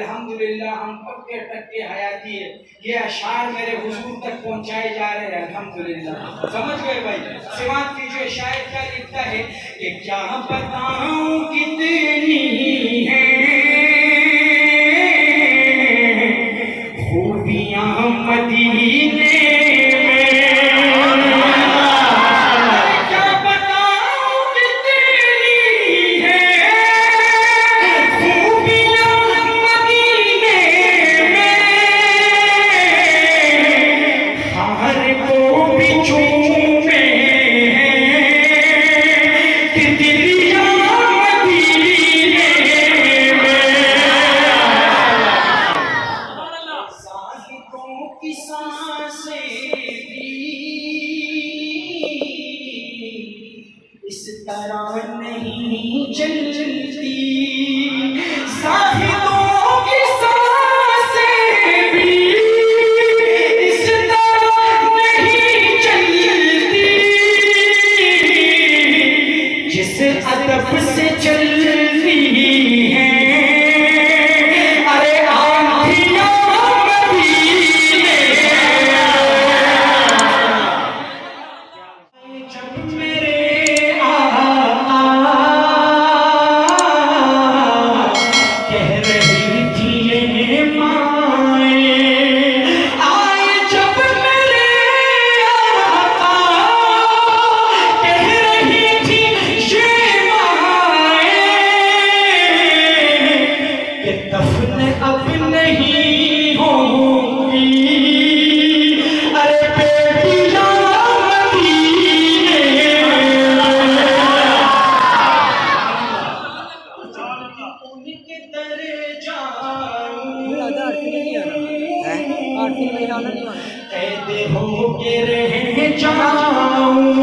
अल्हम्दुलिल्लाह हम पक्के टक्के हयाती है। ये अशार मेरे हुजूर तक पहुंचाए जा रहे हैं अल्हम्दुलिल्लाह। समझ गए भाई? समाप्त कीजिए। शायर क्या लिखता है कि क्या बताऊं कितनी है खूबियां मदीने इस तरह नहीं चलती साहिबों की सांसें भी इस तरह नहीं चलती जिस अदब से चलती है। अरे आंधियां जब मेरे अब नहीं होगी। अरे बेटियां उनके दर जाऊं कैद हो के रह जाऊं